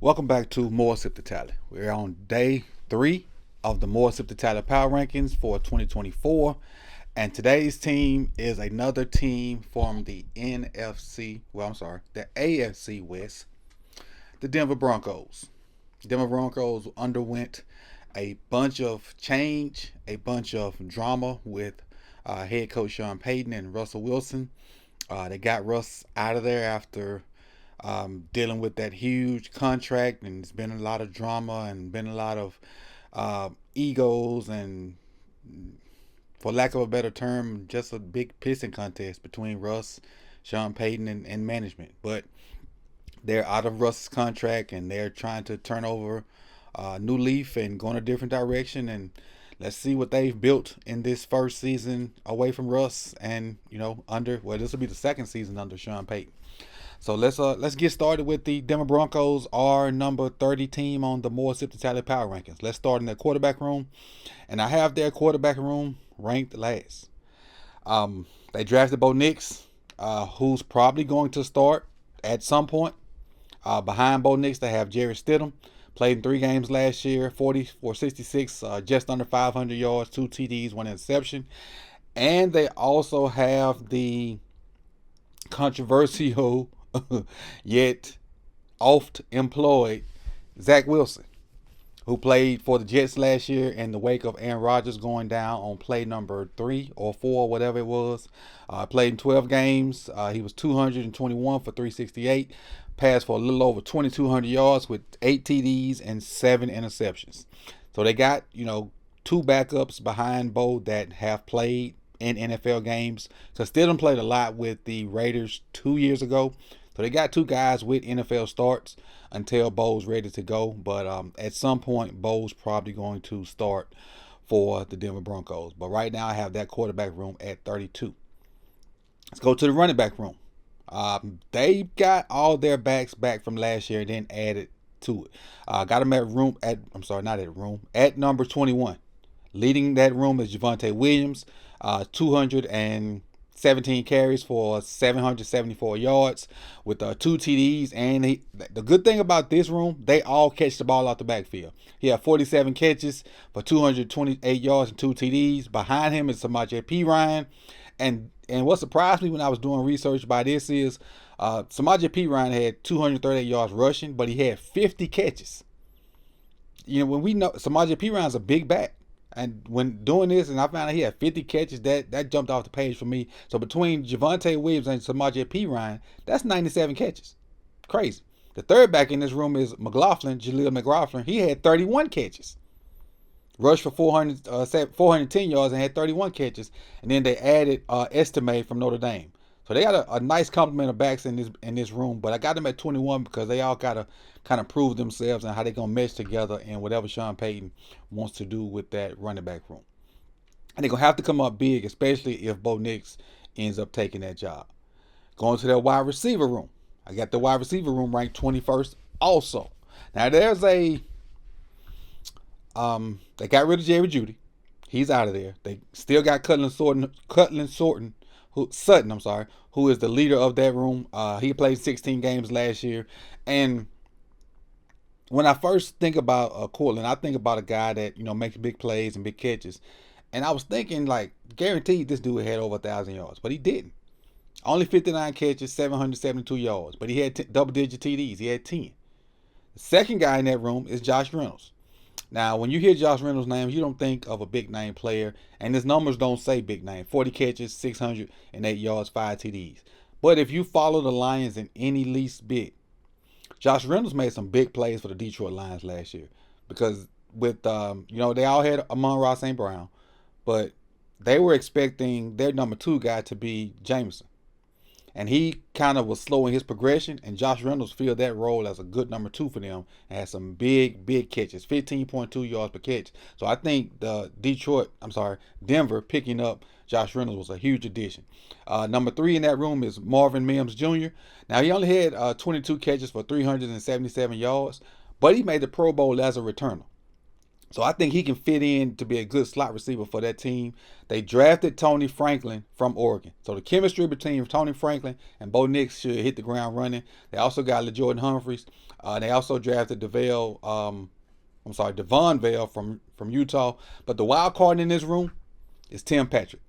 Welcome back to more Sip2Tally. We're on day 3 of the more Sip2Tally Power Rankings for 2024. And today's team is another team from the the AFC West, the Denver Broncos. Denver Broncos underwent a bunch of change, a bunch of drama with head coach Sean Payton and Russell Wilson. They got Russ out of there after dealing with that huge contract, and it's been a lot of drama and been a lot of egos and, for lack of a better term, just a big pissing contest between Russ, Sean Payton, and management. But they're out of Russ's contract and they're trying to turn over a new leaf and go in a different direction. And let's see what they've built in this first season away from Russ, and this will be the second season under Sean Payton. So let's get started with the Denver Broncos, our number 30 team on the more Sip2Tally Power Rankings. Let's start in their quarterback room, and I have their quarterback room ranked last. They drafted Bo Nix, who's probably going to start at some point. Behind Bo Nix, they have Jarrett Stidham. Played in 3 games last year, 40 for 66, just under 500 yards, 2 TDs, 1 interception. And they also have the controversial yet oft-employed Zach Wilson, who played for the Jets last year in the wake of Aaron Rodgers going down on play number 3 or 4, whatever it was. Played in 12 games. He was 221 for 368. Passed for a little over 2,200 yards with 8 TDs and 7 interceptions. So they got, 2 backups behind Bo that have played in NFL games. So Stidham played a lot with the Raiders 2 years ago. So they got 2 guys with NFL starts until Bo's ready to go. But at some point, Bo's probably going to start for the Denver Broncos. But right now, I have that quarterback room at 32. Let's go to the running back room. They got all their backs back from last year and then added to it. Got them at number 21. Leading that room is Javonte Williams, 217 carries for 774 yards with 2 TDs. And the good thing about this room, they all catch the ball out the backfield. He had 47 catches for 228 yards and 2 TDs. Behind him is Samaje Perine. And what surprised me when I was doing research by this is Samaje Perine had 238 yards rushing, but he had 50 catches. When we know Samaje Perine's a big back. And when doing this, and I found out he had 50 catches, that jumped off the page for me. So between Javonte Williams and Samaje Perine, that's 97 catches. Crazy. The third back in this room is Jaleel McLaughlin. He had 31 catches. Rushed for 410 yards and had 31 catches. And then they added Estime from Notre Dame. So they got a nice complement of backs in this room. But I got them at 21 because they all got to kind of prove themselves and how they're going to mesh together in whatever Sean Payton wants to do with that running back room. And they're going to have to come up big, especially if Bo Nix ends up taking that job. Going to their wide receiver room. I got the wide receiver room ranked 21st also. Now there's they got rid of Jerry Jeudy. He's out of there. They still got Sutton, who is the leader of that room. He played 16 games last year. And when I first think about Cortland, I think about a guy that, makes big plays and big catches. And I was thinking, guaranteed this dude had over 1,000 yards. But he didn't. Only 59 catches, 772 yards. But he had double-digit TDs. He had 10. The second guy in that room is Josh Reynolds. Now, when you hear Josh Reynolds' name, you don't think of a big-name player. And his numbers don't say big name. 40 catches, 608 yards, 5 TDs. But if you follow the Lions in any least bit, Josh Reynolds made some big plays for the Detroit Lions last year. Because with, they all had Amon-Ra St. Brown. But they were expecting their number 2 guy to be Jameson. And he kind of was slow in his progression, and Josh Reynolds filled that role as a good number 2 for them and had some big catches, 15.2 yards per catch. So I think Denver picking up Josh Reynolds was a huge addition. Number 3 in that room is Marvin Mims Jr. Now, he only had 22 catches for 377 yards, but he made the Pro Bowl as a returner. So I think he can fit in to be a good slot receiver for that team. They drafted Tony Franklin from Oregon. So the chemistry between Tony Franklin and Bo Nix should hit the ground running. They also got LaJordan Humphreys. They also drafted Devon Vale from Utah. But the wild card in this room is Tim Patrick.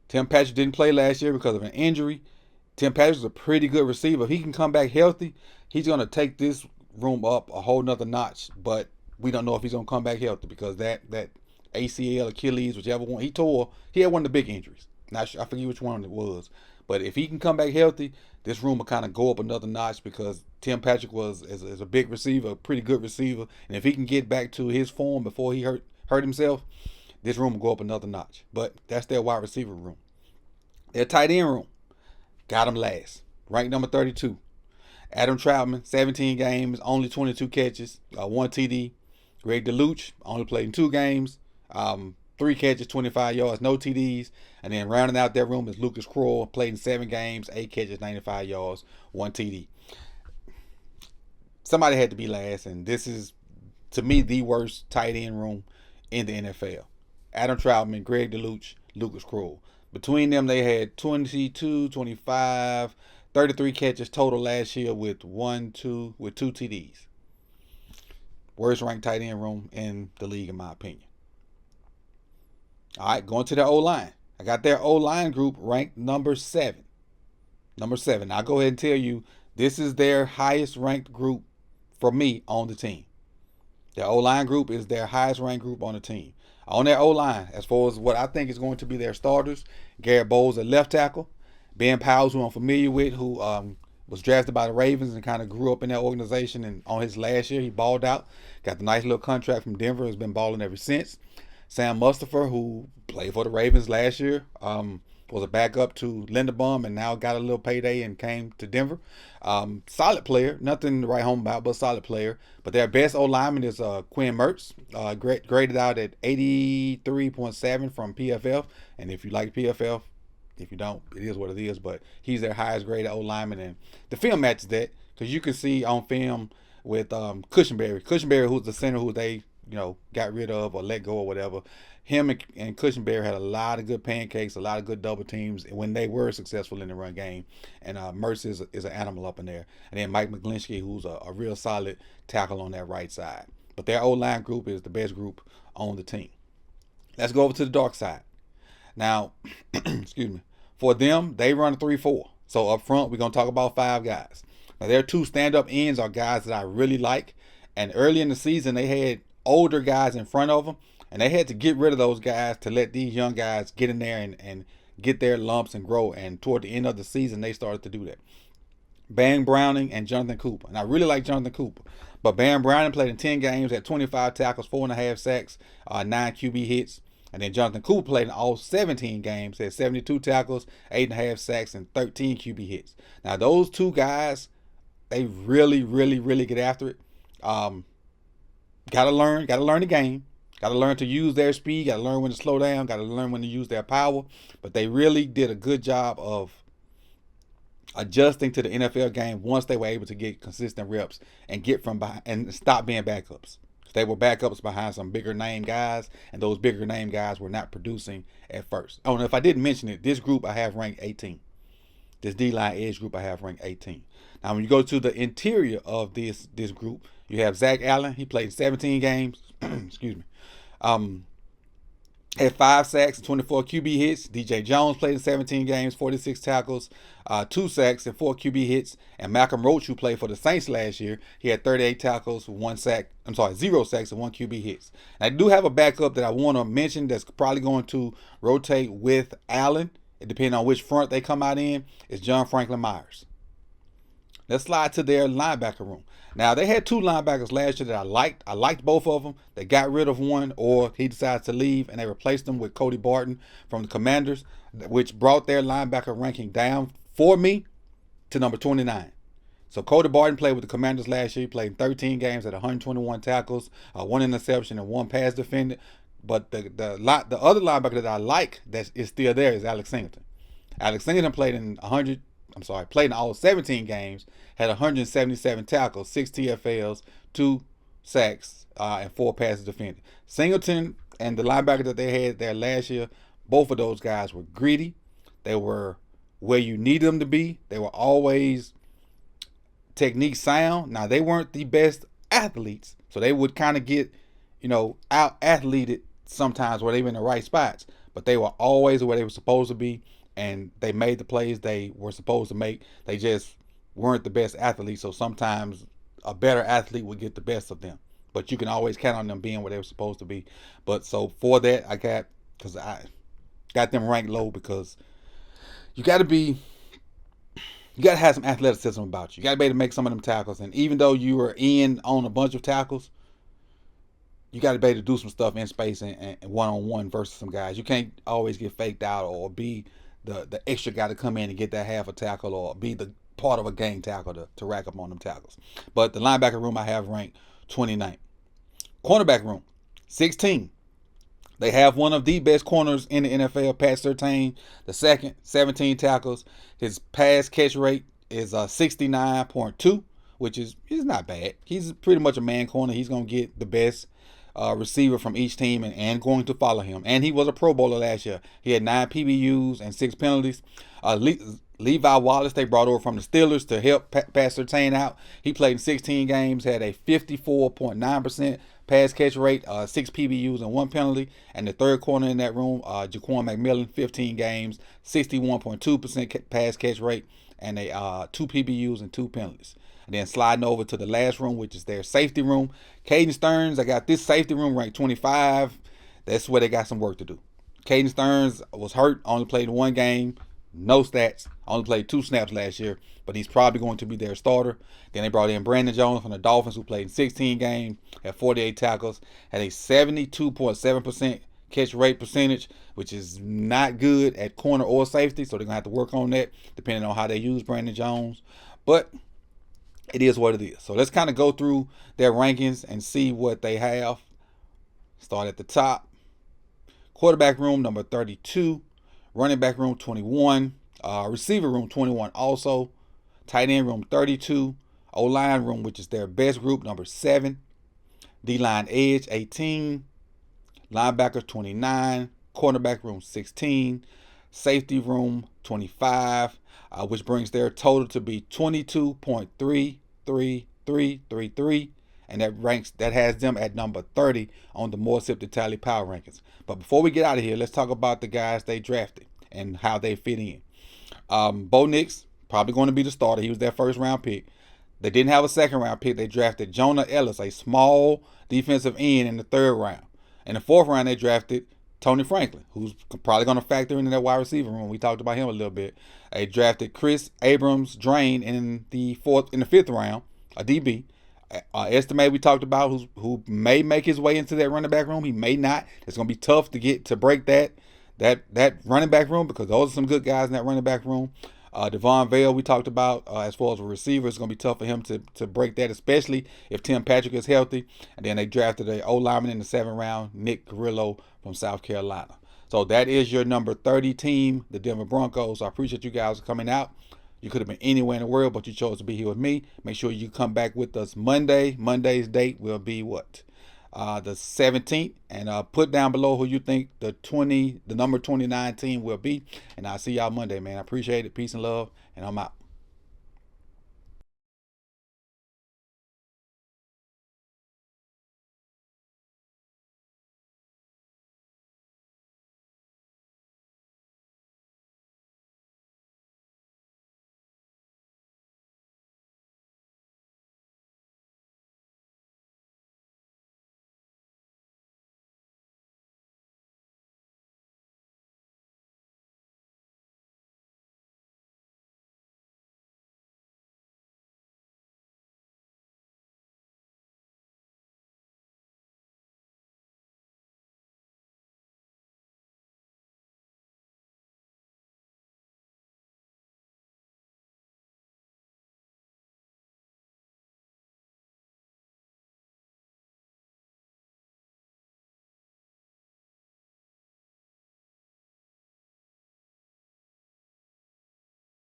Tim Patrick didn't play last year because of an injury. Tim Patrick's a pretty good receiver. If he can come back healthy, he's going to take this room up a whole nother notch. But we don't know if he's going to come back healthy because that ACL, Achilles, whichever one he tore, he had one of the big injuries. Not sure, I forget which one it was. But if he can come back healthy, this room will kind of go up another notch because Tim Patrick is a big receiver, a pretty good receiver. And if he can get back to his form before he hurt himself, this room will go up another notch. But that's their wide receiver room. Their tight end room, got him last. Ranked number 32. Adam Troutman, 17 games, only 22 catches, 1 TD. Greg DeLuch only played in 2 games, 3 catches, 25 yards, no TDs. And then rounding out that room is Lucas Kroll, played in 7 games, 8 catches, 95 yards, 1 TD. Somebody had to be last, and this is, to me, the worst tight end room in the NFL. Adam Troutman, Greg DeLuch, Lucas Kroll. Between them, they had 22, 25, 33 catches total last year with 2 TDs. Worst ranked tight end room in the league, in my opinion. All right, going to their O-line. I got their O-line group ranked number 7. Number 7. I'll go ahead and tell you, this is their highest ranked group for me on the team. Their O-line group is their highest ranked group on the team. On their O-line, as far as what I think is going to be their starters, Garrett Bowles at left tackle, Ben Powers, who I'm familiar with, who was drafted by the Ravens and kind of grew up in that organization. And on his last year, he balled out, got the nice little contract from Denver, has been balling ever since. Sam Mustipher, who played for the Ravens last year, was a backup to Linderbaum and now got a little payday and came to Denver. Solid player, nothing to write home about, but solid player. But their best O-lineman is Quinn Mertz, graded out at 83.7 from PFF. And if you like PFF, if you don't, it is what it is. But he's their highest graded O-lineman, and the film matches that because you can see on film with Cushenberry, who's the center who they got rid of or let go or whatever. Him and Cushenberry had a lot of good pancakes, a lot of good double teams when they were successful in the run game. And Mertz is an animal up in there. And then Mike McGlinchey, who's a real solid tackle on that right side. But their O-line group is the best group on the team. Let's go over to the dark side. Now, excuse me. For them, they run a 3-4. So up front, we're going to talk about 5 guys. Now, their 2 stand-up ends are guys that I really like. And early in the season, they had older guys in front of them. And they had to get rid of those guys to let these young guys get in there and get their lumps and grow. And toward the end of the season, they started to do that. Bam Browning and Jonathan Cooper. And I really like Jonathan Cooper. But Bam Browning played in 10 games, had 25 tackles, 4.5 sacks, 9 QB hits. And then Jonathan Cooper played in all 17 games, had 72 tackles, 8.5 sacks, and 13 QB hits. Now, those 2 guys, they really, really, really get after it. Gotta learn the game. Got to learn to use their speed. Got to learn when to slow down. Got to learn when to use their power. But they really did a good job of adjusting to the NFL game once they were able to get consistent reps and get from behind and stop being backups. They were backups behind some bigger name guys, and those bigger name guys were not producing at first. Oh, and if I didn't mention it, this group I have ranked 18. This D-line edge group I have ranked 18. Now, when you go to the interior of this group, you have Zach Allen. He played 17 games. Excuse me. Had 5 sacks and 24 QB hits. DJ Jones played in 17 games, 46 tackles, 2 sacks and 4 QB hits. And Malcolm Roach, who played for the Saints last year, he had 38 tackles, 0 sacks and 1 QB hits. And I do have a backup that I want to mention that's probably going to rotate with Allen, depending on which front they come out in, is John Franklin Myers. Let's slide to their linebacker room. Now, they had 2 linebackers last year that I liked. I liked both of them. They got rid of one, or he decided to leave, and they replaced him with Cody Barton from the Commanders, which brought their linebacker ranking down for me to number 29. So Cody Barton played with the Commanders last year. He played 13 games at 121 tackles, 1 interception, and 1 pass defended. But the other linebacker that I like that is still there is Alex Singleton. Alex Singleton played in all 17 games, had 177 tackles, 6 TFLs, 2 sacks and 4 passes defended. Singleton and the linebacker that they had there last year, both of those guys were greedy. They were where you needed them to be. They were always technique sound. Now, they weren't the best athletes, so they would kind of get, out athleted sometimes where they were in the right spots, but they were always where they were supposed to be, and they made the plays they were supposed to make. They just weren't the best athletes, so sometimes a better athlete would get the best of them, but you can always count on them being where they were supposed to be. But so for that, I got them ranked low, because you got to have some athleticism about you. You got to be able to make some of them tackles. And even though you were in on a bunch of tackles, you got to be able to do some stuff in space and one-on-one versus some guys. You can't always get faked out or be the extra guy to come in and get that half a tackle, or be the part of a gang tackle to rack up on them tackles. But the linebacker room I have ranked 29th. Cornerback room, 16. They have one of the best corners in the NFL, Pat Surtain, the second, 17 tackles. His pass catch rate is 69.2, which is not bad. He's pretty much a man corner. He's going to get the best receiver from each team and going to follow him. And he was a Pro Bowler last year. He had 9 PBUs and 6 penalties. Levi Wallace, they brought over from the Steelers to help Pat Surtain out. He played in 16 games, had a 54.9% pass catch rate, 6 PBUs and 1 penalty. And the third corner in that room, Jaquan McMillan, 15 games, 61.2% pass catch rate, and 2 PBUs and 2 penalties. And then sliding over to the last room, which is their safety room, Caden Stearns. I got this safety room ranked 25. That's where they got some work to do. Caden Stearns was hurt, only played 1 game, no stats, only played 2 snaps last year, but he's probably going to be their starter. Then they brought in Brandon Jones from the Dolphins, who played in 16 games, had 48 tackles, had a 72.7% catch rate percentage, which is not good at corner or safety, so they're going to have to work on that, depending on how they use Brandon Jones. But it is what it is. So let's kind of go through their rankings and see what they have. Start at the top. Quarterback room, number 32. Running back room, 21. Receiver room, 21 also. Tight end room, 32. O-line room, which is their best group, number 7. D-line edge, 18. Linebacker, 29. Cornerback room, 16. Safety room, 25. Which brings their total to be 22.33333. And that has them at number 30 on the more Sip2Tally power rankings. But before we get out of here, let's talk about the guys they drafted and how they fit in. Bo Nix, probably going to be the starter. He was their first round pick. They didn't have a second round pick. They drafted Jonah Ellis, a small defensive end, in the 3rd round. In the 4th round, they drafted Tony Franklin, who's probably going to factor into that wide receiver room. We talked about him a little bit. They drafted Chris Abrams-Drain in the 5th round, a DB. Estimate we talked about, who may make his way into that running back room. He may not. It's going to be tough to break that running back room, because those are some good guys in that running back room. Devon Vale, we talked about, as far as a receiver, it's going to be tough for him to break that, especially if Tim Patrick is healthy. And then they drafted an O-lineman in the 7th round, Nick Carrillo from South Carolina. So that is your number 30 team, the Denver Broncos. I appreciate you guys coming out. You could have been anywhere in the world, but you chose to be here with me. Make sure you come back with us Monday. Monday's date will be what? The 17th. And put down below who you think the number 29 team will be. And I'll see y'all Monday, man. I appreciate it. Peace and love. And I'm out.